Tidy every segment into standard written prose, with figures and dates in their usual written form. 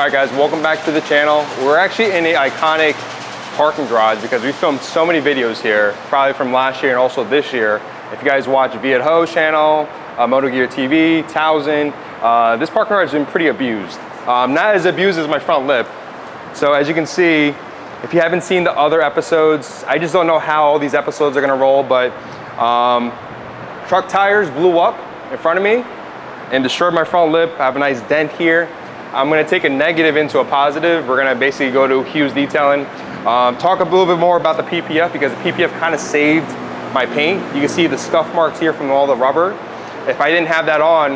Alright guys, welcome back to the channel. We're actually in an iconic parking garage because we filmed so many videos here, probably from last year and also this year. If you guys watch Viet Ho's channel, Moto Gear TV, Towson, this parking garage has been pretty abused. Not as abused as my front lip. So as you can see, if you haven't seen the other episodes, I just don't know how all these episodes are gonna roll, but truck tires blew up in front of me and destroyed my front lip. I have a nice dent here. I'm gonna take a negative into a positive. We're gonna basically go to Hughes Detailing, talk a little bit more about the PPF because the PPF kind of saved my paint. You can see the scuff marks here from all the rubber. If I didn't have that on,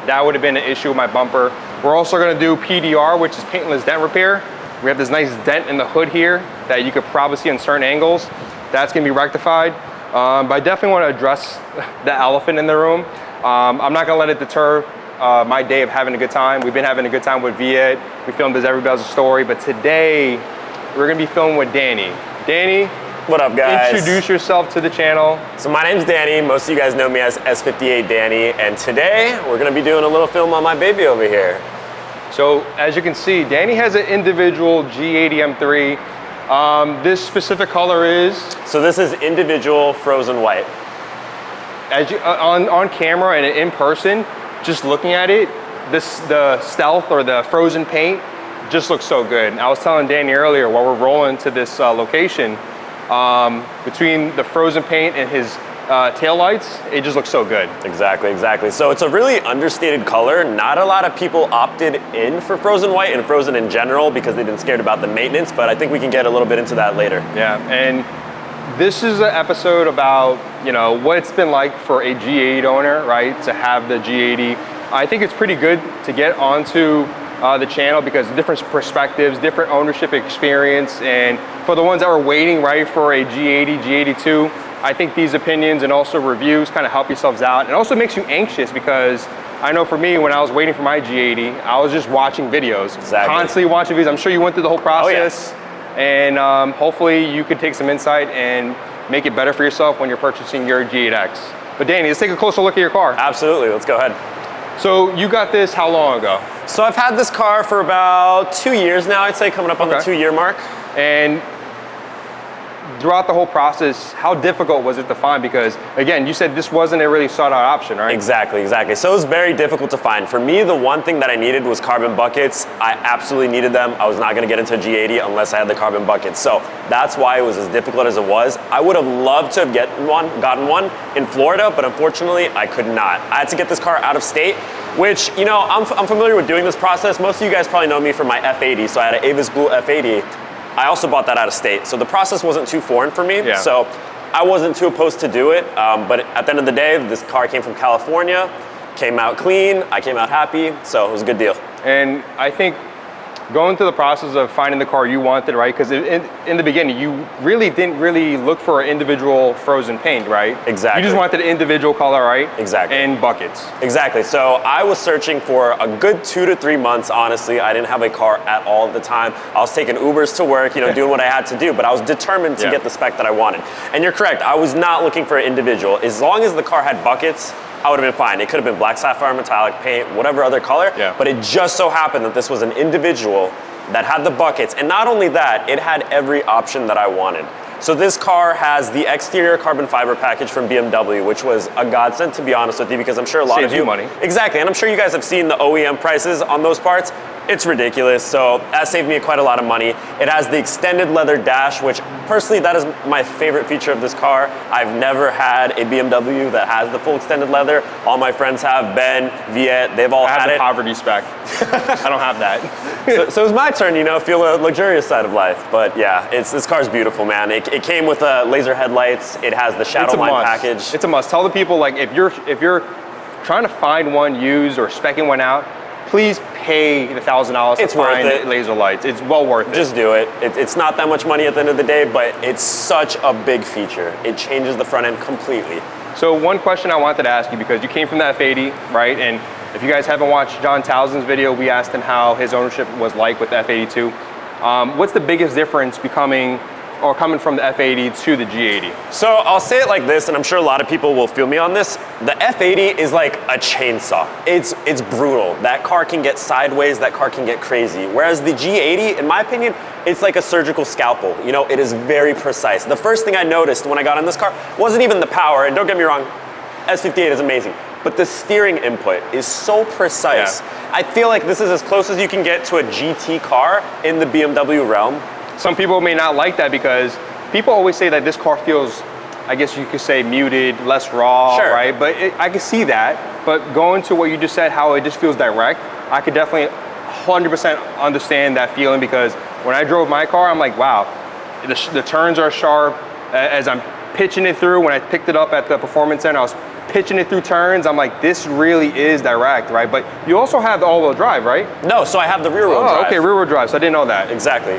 that would have been an issue with my bumper. We're also gonna do PDR, which is paintless dent repair. We have this nice dent in the hood here that you could probably see in certain angles. That's gonna be rectified. But I definitely wanna address the elephant in the room. I'm not gonna let it deter my day of having a good time. We've been having a good time with Viet. We filmed this Everybody Has a Story, but today we're gonna be filming with Danny. Danny, what up guys? Introduce yourself to the channel. So my name's Danny. Most of you guys know me as S58 Danny, and today we're gonna be doing a little film on my baby over here. So as you can see, Danny has an individual G80 M3. This specific color is? So this is individual frozen white. As you, on camera and in person, just looking at it, the stealth or the frozen paint just looks so good. I was telling Danny earlier while we're rolling to this location, between the frozen paint and his taillights, it just looks so good. Exactly, exactly. So it's a really understated color. Not a lot of people opted in for frozen white and frozen in general because they've been scared about the maintenance, but I think we can get a little bit into that later. Yeah, and this is an episode about, you know, what it's been like for a G80 owner, right, to have the G80. I think it's pretty good to get onto the channel because different perspectives, different ownership experience, and for the ones that were waiting, right, for a G80, G82, I think these opinions and also reviews kind of help yourselves out. It also makes you anxious because I know for me, when I was waiting for my G80, I was just watching videos. Exactly. Constantly watching videos. I'm sure you went through the whole process. Oh, yeah. And hopefully you could take some insight and make it better for yourself when you're purchasing your G8X. But Danny, let's take a closer look at your car. Absolutely, let's go ahead. So you got this how long ago? So I've had this car for about 2 years now, I'd say, coming up on the 2-year mark. And throughout the whole process, how difficult was it to find? Because again, you said this wasn't a really sought out option, right? Exactly, exactly. So it was very difficult to find. For me, the one thing that I needed was carbon buckets. I absolutely needed them. I was not gonna get into a G80 unless I had the carbon buckets. So that's why it was as difficult as it was. I would have loved to have gotten one in Florida, but unfortunately I could not. I had to get this car out of state, which, you know, I'm familiar with doing this process. Most of you guys probably know me from my F80. So I had an Avis Blue F80. I also bought that out of state. So the process wasn't too foreign for me. Yeah. So I wasn't too opposed to do it. But at the end of the day, this car came from California, came out clean, I came out happy. So it was a good deal. And I think going through the process of finding the car you wanted, right? Because in the beginning, you really didn't really look for an individual frozen paint, right? Exactly. You just wanted an individual color, right? Exactly. And buckets. Exactly. So I was searching for a good 2 to 3 months, honestly. I didn't have a car at all at the time. I was taking Ubers to work, you know, doing what I had to do, but I was determined to get the spec that I wanted. And you're correct, I was not looking for an individual. As long as the car had buckets, I would have been fine. It could have been black sapphire metallic paint, whatever other color, but it just so happened that this was an individual that had the buckets. And not only that, it had every option that I wanted. So this car has the exterior carbon fiber package from BMW, which was a godsend, to be honest with you, because I'm sure a lot of you money. Exactly, and I'm sure you guys have seen the OEM prices on those parts. It's ridiculous, so that saved me quite a lot of money. It has the extended leather dash, which personally, that is my favorite feature of this car. I've never had a BMW that has the full extended leather. All my friends have, Ben, Viet, they've all had it. I have the poverty spec. I don't have that. So it was my turn, you know, feel a luxurious side of life. But yeah, this car's beautiful, man. It came with laser headlights. It has the shadow line package. It's a must. Tell the people, like, if you're trying to find one used or speccing one out, please pay the $1,000 to find laser lights. It's well worth it. Just do it. It's not that much money at the end of the day, but it's such a big feature. It changes the front end completely. So one question I wanted to ask you, because you came from the F80, right? And if you guys haven't watched John Towson's video, we asked him how his ownership was like with the F82. What's the biggest difference becoming or coming from the F80 to the G80? So I'll say it like this, and I'm sure a lot of people will feel me on this. The F80 is like a chainsaw. It's brutal. That car can get sideways, that car can get crazy. Whereas the G80, in my opinion, it's like a surgical scalpel. You know, it is very precise. The first thing I noticed when I got in this car wasn't even the power, and don't get me wrong, S58 is amazing. But the steering input is so precise. Yeah. I feel like this is as close as you can get to a GT car in the BMW realm. Some people may not like that because people always say that this car feels, I guess you could say, muted, less raw, sure. right? But I can see that. But going to what you just said, how it just feels direct, I could definitely 100% understand that feeling, because when I drove my car, I'm like, wow, the turns are sharp. As I'm pitching it through, when I picked it up at the Performance Center, I was pitching it through turns. I'm like, this really is direct, right? But you also have the all-wheel drive, right? No, so I have the rear-wheel drive. Okay, rear-wheel drive, so I didn't know that. Exactly.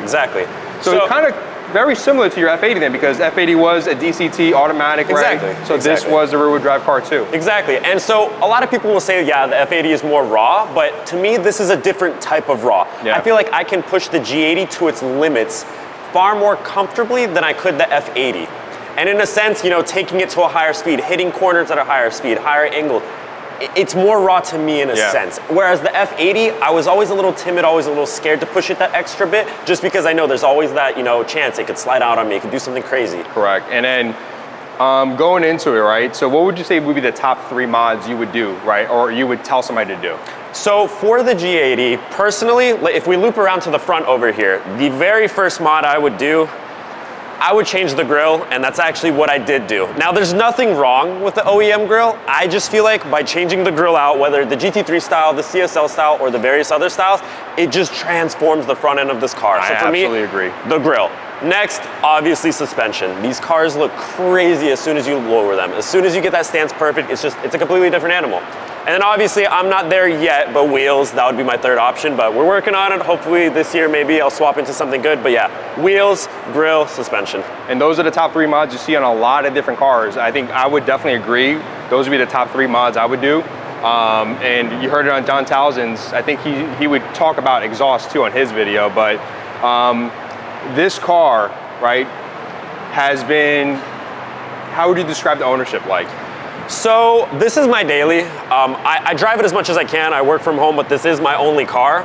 So it's kind of very similar to your F80 then, because F80 was a DCT automatic, right? So this was a rear-wheel drive car too. Exactly, and so a lot of people will say, yeah, the F80 is more raw, but to me, this is a different type of raw. Yeah. I feel like I can push the G80 to its limits far more comfortably than I could the F80. And in a sense, you know, taking it to a higher speed, hitting corners at a higher speed, higher angle, it's more raw to me in a sense. Whereas the F80, I was always a little timid, always a little scared to push it that extra bit, just because I know there's always that, you know, chance it could slide out on me, it could do something crazy. Correct. And then going into it, right? So what would you say would be the top 3 mods you would do, right? Or you would tell somebody to do? So for the G80, personally, if we loop around to the front over here, the very first mod I would do, I would change the grille, and that's actually what I did do. Now, there's nothing wrong with the OEM grille. I just feel like by changing the grille out, whether the GT3 style, the CSL style, or the various other styles, it just transforms the front end of this car. I absolutely agree. The grille. Next, obviously suspension. These cars look crazy as soon as you lower them. As soon as you get that stance perfect, it's a completely different animal. And then obviously I'm not there yet, but wheels, that would be my third option, but we're working on it. Hopefully this year, maybe I'll swap into something good, but yeah, wheels, grille, suspension. And those are the top 3 mods you see on a lot of different cars. I think I would definitely agree. Those would be the top 3 mods I would do. And you heard it on John Townsend's. I think he would talk about exhaust too on his video, but this car, right, has been, how would you describe the ownership like? So this is my daily. I drive it as much as I can. I work from home, but this is my only car.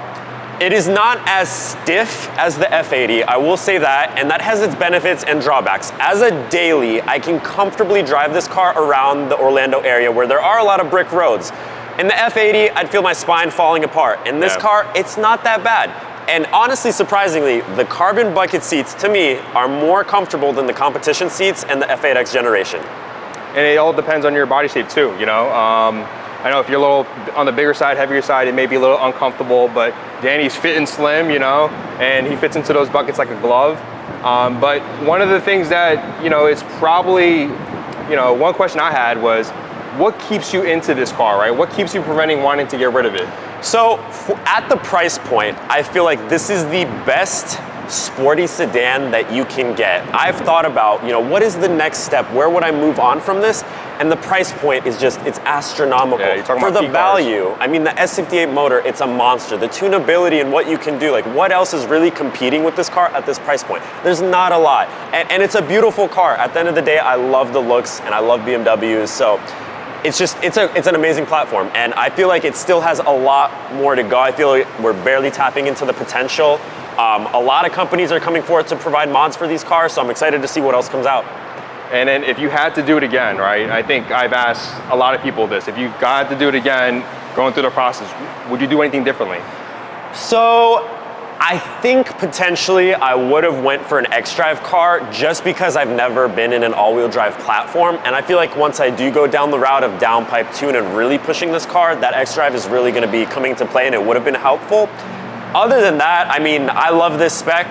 It is not as stiff as the F80, I will say that, and that has its benefits and drawbacks. As a daily, I can comfortably drive this car around the Orlando area where there are a lot of brick roads. In the F80, I'd feel my spine falling apart. In this car, it's not that bad. And honestly, surprisingly, the carbon bucket seats, to me, are more comfortable than the competition seats and the F8X generation. And it all depends on your body shape too, you know? I know if you're a little on the bigger side, heavier side, it may be a little uncomfortable, but Danny's fit and slim, you know, and he fits into those buckets like a glove. But one of the things that, you know, it's probably, you know, one question I had was, what keeps you into this car, right? What keeps you preventing wanting to get rid of it? So at the price point, I feel like this is the best sporty sedan that you can get. I've thought about, you know, what is the next step? Where would I move on from this? And the price point is just, it's astronomical. Yeah, you're talking for about the value. I mean, the S58 motor, it's a monster. The tunability and what you can do, like what else is really competing with this car at this price point? There's not a lot. And it's a beautiful car. At the end of the day, I love the looks and I love BMWs. So it's just, it's an amazing platform. And I feel like it still has a lot more to go. I feel like we're barely tapping into the potential. A lot of companies are coming forth to provide mods for these cars, so I'm excited to see what else comes out. And then if you had to do it again, right? I think I've asked a lot of people this. If you got to do it again, going through the process, would you do anything differently? So I think potentially I would have went for an X-Drive car just because I've never been in an all-wheel drive platform. And I feel like once I do go down the route of downpipe tune and really pushing this car, that X-Drive is really gonna be coming to play and it would have been helpful. Other than that, I mean, I love this spec.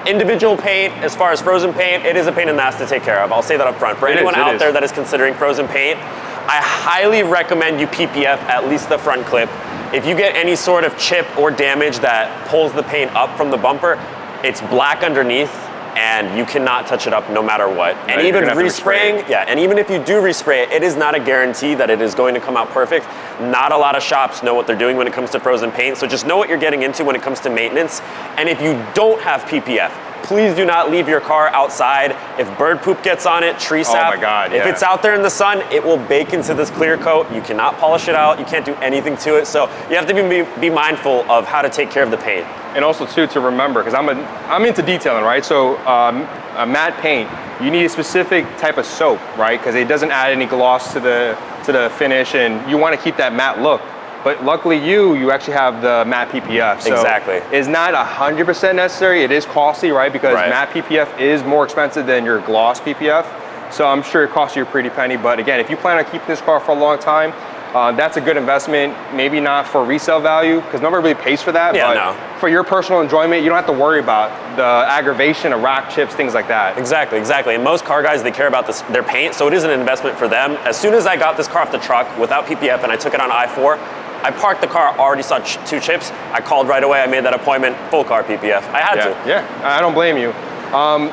Individual paint, as far as frozen paint, it is a pain in the ass to take care of. I'll say that up front. For anyone out there that is considering frozen paint, I highly recommend you PPF at least the front clip. If you get any sort of chip or damage that pulls the paint up from the bumper, it's black underneath and you cannot touch it up no matter what. And even respraying, and even if you do respray it, it is not a guarantee that it is going to come out perfect. Not a lot of shops know what they're doing when it comes to frozen paint, so just know what you're getting into when it comes to maintenance. And if you don't have PPF, please do not leave your car outside. If bird poop gets on it, tree sap, my God, yeah. if it's out there in the sun, it will bake into this clear coat. You cannot polish it out. You can't do anything to it. So you have to be mindful of how to take care of the paint. And also too, to remember, because I'm into detailing, right? So a matte paint, you need a specific type of soap, right? Because it doesn't add any gloss to the finish, and you want to keep that matte look. But luckily you actually have the matte PPF. So exactly. It's not 100% necessary. It is costly, right? Because matte PPF is more expensive than your gloss PPF. So I'm sure it costs you a pretty penny. But again, if you plan on keeping this car for a long time, that's a good investment. Maybe not for resale value, because nobody really pays for that. Yeah, but no. For your personal enjoyment, you don't have to worry about the aggravation of rock chips, things like that. Exactly, exactly. And most car guys, they care about their paint, so it is an investment for them. As soon as I got this car off the truck without PPF and I took it on I-4, I parked the car, already saw 2 chips. I called right away, I made that appointment, full car PPF. I had to. Yeah, I don't blame you.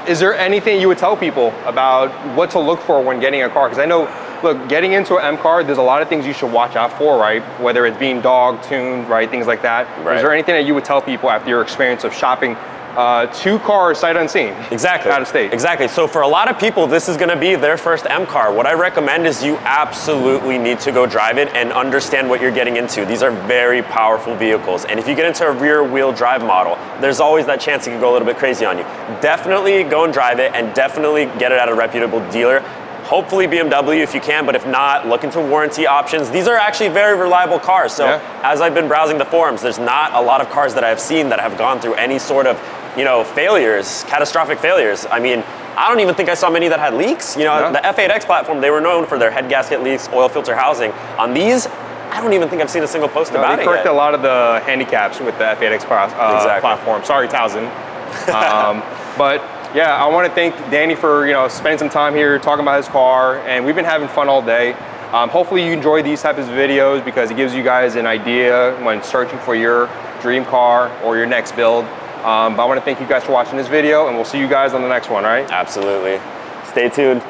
Is there anything you would tell people about what to look for when getting a car? Because I know, look, getting into an M car, there's a lot of things you should watch out for, right? Whether it's being dog tuned, right? Things like that. Right. Is there anything that you would tell people after your experience of shopping 2 cars sight unseen? Exactly. Out of state. Exactly. So for a lot of people, this is gonna be their first M car. What I recommend is you absolutely need to go drive it and understand what you're getting into. These are very powerful vehicles. And if you get into a rear wheel drive model, there's always that chance it can go a little bit crazy on you. Definitely go and drive it, and definitely get it at a reputable dealer. Hopefully BMW if you can, but if not, look into warranty options. These are actually very reliable cars. So as I've been browsing the forums, there's not a lot of cars that I've seen that have gone through any sort of, failures, catastrophic failures. I mean, I don't even think I saw many that had leaks. The F8X platform, they were known for their head gasket leaks, oil filter housing. On these, I don't even think I've seen a single post about it They corrected a lot of the handicaps with the F8X platform. Sorry, Towson. But yeah, I want to thank Danny for spending some time here talking about his car, and we've been having fun all day. Hopefully you enjoy these types of videos because it gives you guys an idea when searching for your dream car or your next build. But I want to thank you guys for watching this video, and we'll see you guys on the next one, right? Absolutely. Stay tuned.